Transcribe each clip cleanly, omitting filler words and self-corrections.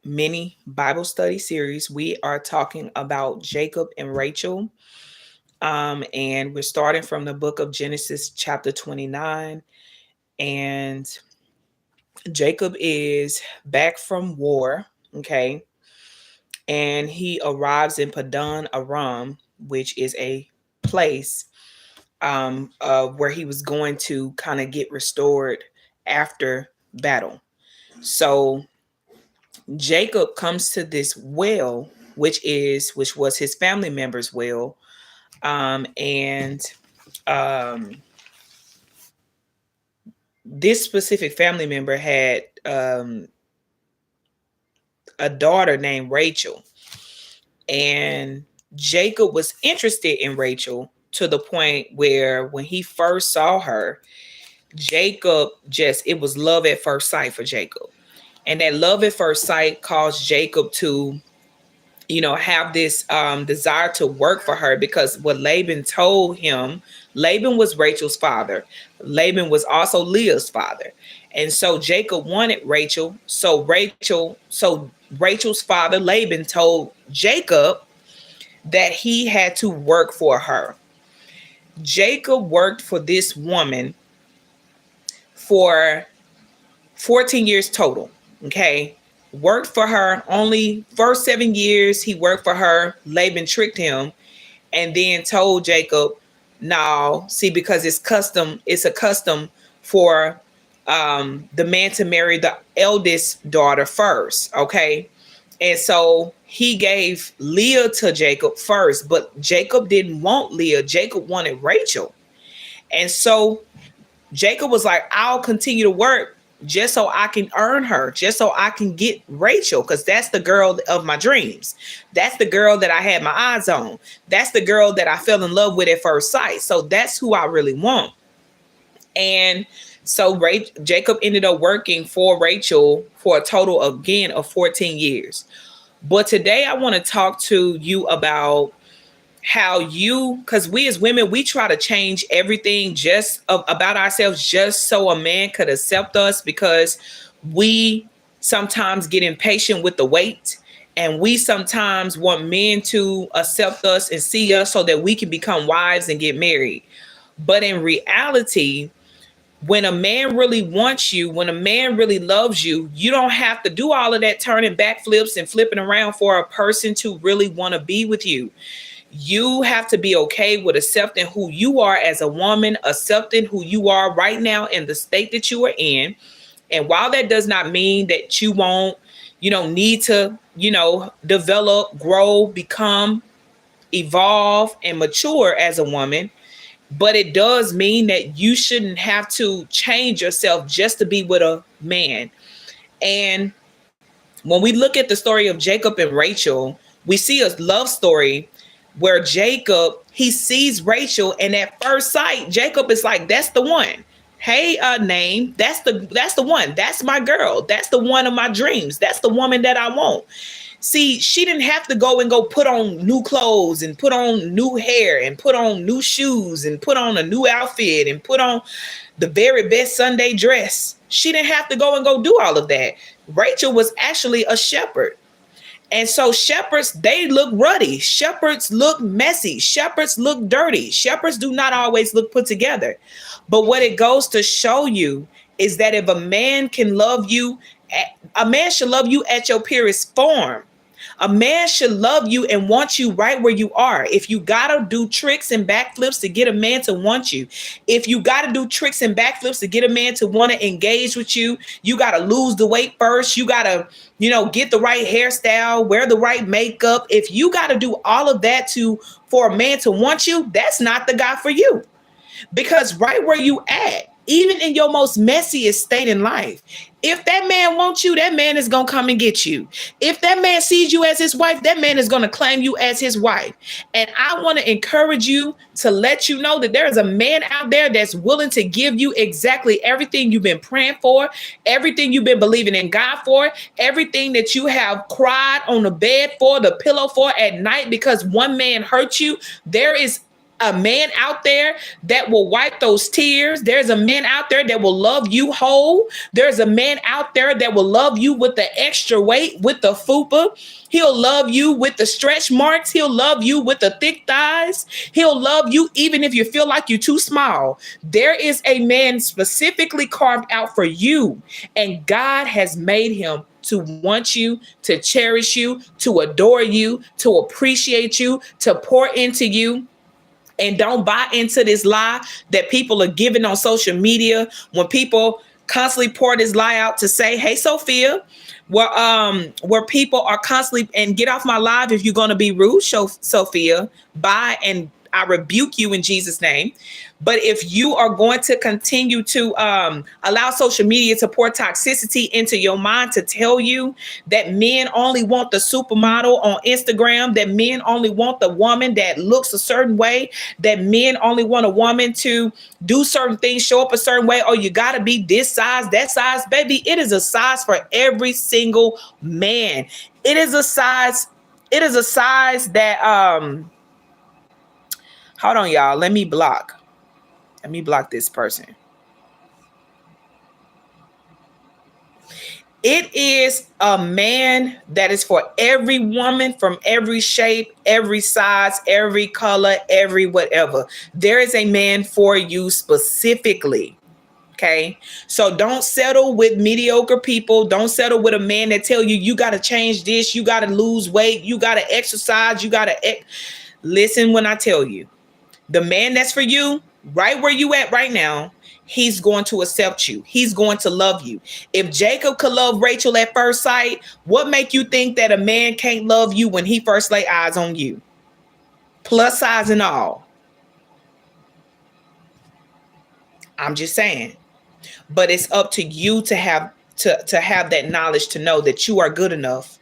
mini Bible study series. We are talking about Jacob and Rachel. And we're starting from the book of Genesis, chapter 29. And Jacob is back from war. Okay. And he arrives in Padan Aram, which is a place where he was going to kind of get restored after battle. So Jacob comes to this well, which was his family member's well, and um, this specific family member had a daughter named Rachel, and Jacob was interested in Rachel to the point where when he first saw her, Jacob it was love at first sight for Jacob. And that love at first sight caused Jacob to, have this desire to work for her, because what Laban told him, Laban was Rachel's father. Laban was also Leah's father. And so Jacob wanted Rachel. So Rachel's father, Laban, told Jacob that he had to work for her. Jacob worked for this woman for 14 years total. Okay. Worked for her only first 7 years. He worked for her. Laban tricked him and then told Jacob, no, see, because it's a custom for the man to marry the eldest daughter first. Okay. And so he gave Leah to Jacob first, but Jacob didn't want Leah. Jacob wanted Rachel. And so Jacob was like, I'll continue to work just so I can earn her, just so I can get Rachel, because that's the girl of my dreams. That's the girl that I had my eyes on. That's the girl that I fell in love with at first sight. So that's who I really want. And so Jacob ended up working for Rachel for a total, again, of 14 years. But today I want to talk to you about how because we as women, we try to change everything about ourselves just so a man could accept us, because we sometimes get impatient with the wait, and we sometimes want men to accept us and see us so that we can become wives and get married. But in reality, when a man really wants you, when a man really loves you, you don't have to do all of that turning backflips and flipping around for a person to really want to be with you. You have to be okay with accepting who you are as a woman, accepting who you are right now in the state that you are in. And while that does not mean that you won't, need to, develop, grow, become, evolve, and mature as a woman, but it does mean that you shouldn't have to change yourself just to be with a man. And when we look at the story of Jacob and Rachel, we see a love story where Jacob, he sees Rachel, and at first sight, Jacob is like, that's the one. Hey, name, that's the one. That's my girl. That's the one of my dreams. That's the woman that I want. See, she didn't have to go put on new clothes and put on new hair and put on new shoes and put on a new outfit and put on the very best Sunday dress. She didn't have to go do all of that. Rachel was actually a shepherd. And so shepherds, they look ruddy. Shepherds look messy. Shepherds look dirty. Shepherds do not always look put together. But what it goes to show you is that if a man can love you, a man should love you at your purest form. A man should love you and want you right where you are. If you got to do tricks and backflips to get a man to want you, if you got to do tricks and backflips to get a man to want to engage with you, you got to lose the weight first. You got to, get the right hairstyle, wear the right makeup. If you got to do all of that for a man to want you, that's not the guy for you. Because right where you at, even in your most messiest state in life, if that man wants you, that man is going to come and get you. If that man sees you as his wife, that man is going to claim you as his wife. And I want to encourage you to let you know that there is a man out there that's willing to give you exactly everything you've been praying for, everything you've been believing in God for, everything that you have cried on the bed for, the pillow for at night because one man hurt you. There is a man out there that will wipe those tears. There's a man out there that will love you whole. There's a man out there that will love you with the extra weight, with the fupa. He'll love you with the stretch marks. He'll love you with the thick thighs. He'll love you even if you feel like you're too small. There is a man specifically carved out for you, and God has made him to want you, to cherish you, to adore you, to appreciate you, to pour into you. And don't buy into this lie that people are giving on social media when people constantly pour this lie out to say, hey, Sophia, where people are constantly, and get off my live if you're going to be rude, Sophia, bye, and I rebuke you in Jesus' name. But if you are going to continue to allow social media to pour toxicity into your mind, to tell you that men only want the supermodel on Instagram, that men only want the woman that looks a certain way, that men only want a woman to do certain things, show up a certain way, oh, you got to be this size, that size, baby. It is a size for every single man. It is a size that, hold on, y'all. Let me block this person. It is a man that is for every woman, from every shape, every size, every color, every whatever. There is a man for you specifically. Okay. So don't settle with mediocre people. Don't settle with a man that tell you, you got to change this. You got to lose weight. You got to exercise. You got to listen when I tell you. The man that's for you, right where you at right now, he's going to accept you. He's going to love you. If Jacob could love Rachel at first sight, what make you think that a man can't love you when he first lay eyes on you? Plus size and all. I'm just saying. But it's up to you to have that knowledge, to know that you are good enough,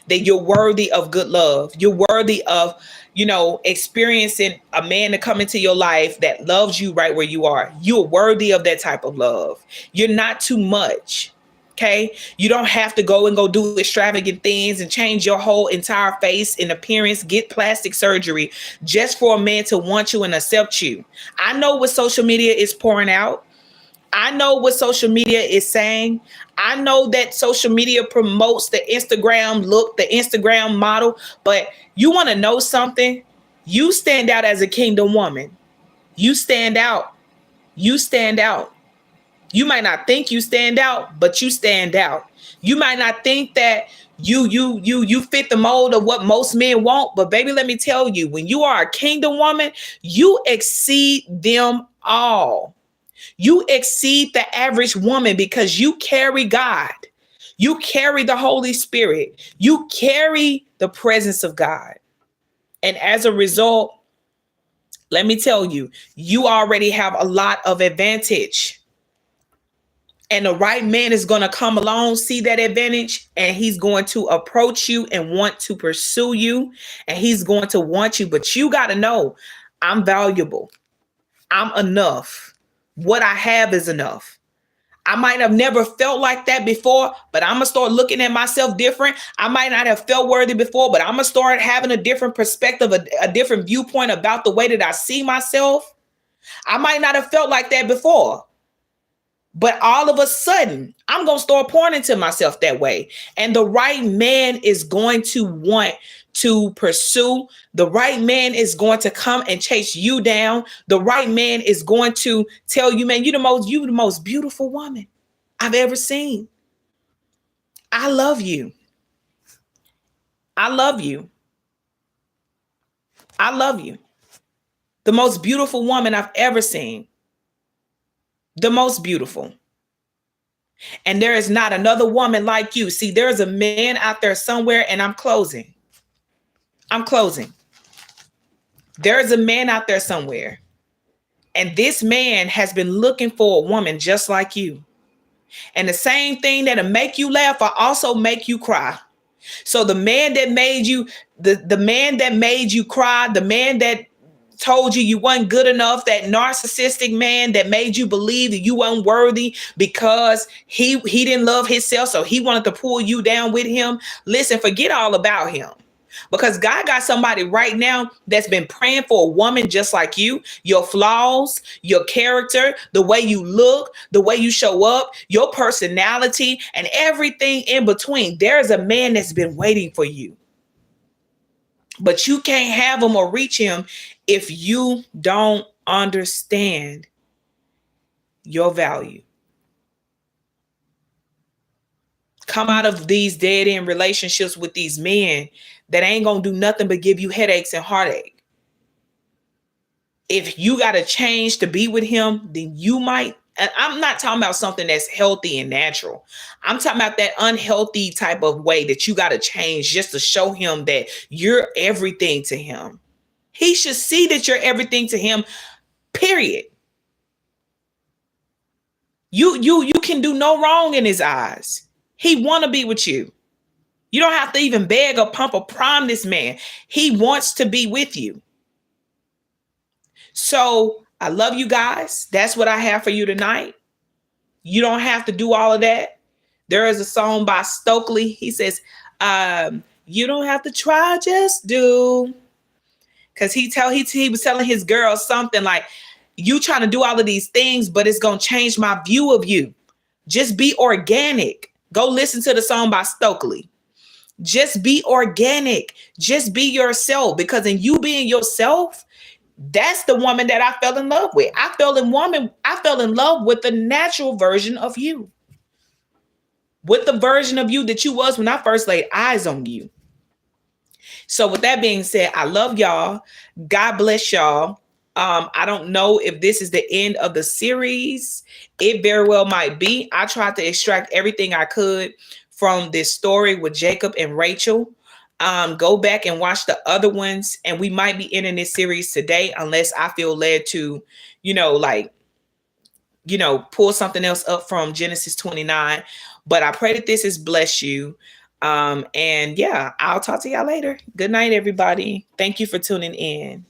that you're worthy of good love. You're worthy of, experiencing a man to come into your life that loves you right where you are. You're worthy of that type of love. You're not too much. Okay. You don't have to go do extravagant things and change your whole entire face and appearance, get plastic surgery just for a man to want you and accept you. I know what social media is pouring out. I know what social media is saying. I know that social media promotes the Instagram look, the Instagram model, but you want to know something? You stand out as a kingdom woman. You stand out. You stand out. You might not think you stand out, but you stand out. You might not think that you fit the mold of what most men want, but baby, let me tell you, when you are a kingdom woman, you exceed them all. You exceed the average woman because you carry God. You carry the Holy Spirit. You carry the presence of God. And as a result, let me tell you, you already have a lot of advantage. And the right man is going to come along, see that advantage, and he's going to approach you and want to pursue you. And he's going to want you. But you got to know, I'm valuable. I'm enough. What I have is enough. I might have never felt like that before, but I'm going to start looking at myself different. I might not have felt worthy before, but I'm going to start having a different perspective, a different viewpoint about the way that I see myself. I might not have felt like that before, but all of a sudden, I'm going to start pouring into myself that way. And the right man is going to want to pursue. The right man is going to come and chase you down. The right man is going to tell you, man, you're the most beautiful woman I've ever seen. I love you. I love you. I love you. The most beautiful woman I've ever seen. The most beautiful. And there is not another woman like you. See, there's a man out there somewhere, and I'm closing. There is a man out there somewhere. And this man has been looking for a woman just like you. And the same thing that'll make you laugh will also make you cry. So the man that made you, the man that made you cry, the man that told you weren't good enough, that narcissistic man that made you believe that you weren't worthy because he didn't love himself, so he wanted to pull you down with him. Listen, forget all about him. Because God got somebody right now that's been praying for a woman just like you. Your flaws, your character, the way you look, the way you show up, your personality, and everything in between. There's a man that's been waiting for you. But you can't have him or reach him if you don't understand your value. Come out of these dead end relationships with these men that ain't gonna do nothing but give you headaches and heartache. If you got to change to be with him, then you might. And I'm not talking about something that's healthy and natural. I'm talking about that unhealthy type of way that you got to change just to show him that you're everything to him. He should see that you're everything to him, period. You can do no wrong in his eyes. He want to be with you. You don't have to even beg or pump or prime this man. He wants to be with you. So I love you guys. That's what I have for you tonight. You don't have to do all of that. There is a song by Stokely. He says, you don't have to try, just do. Because he was telling his girl something like, you trying to do all of these things, but it's going to change my view of you. Just be organic. Go listen to the song by Stokely. Just be organic. Just be yourself. Because in you being yourself, that's the woman that I fell in love with. I fell in love with the natural version of you. With the version of you that you was when I first laid eyes on you. So with that being said, I love y'all. God bless y'all. I don't know if this is the end of the series. It very well might be. I tried to extract everything I could from this story with Jacob and Rachel. Go back and watch the other ones, and we might be ending this series today unless I feel led to, pull something else up from Genesis 29. But I pray that this has blessed you. And yeah, I'll talk to y'all later. Good night, everybody. Thank you for tuning in.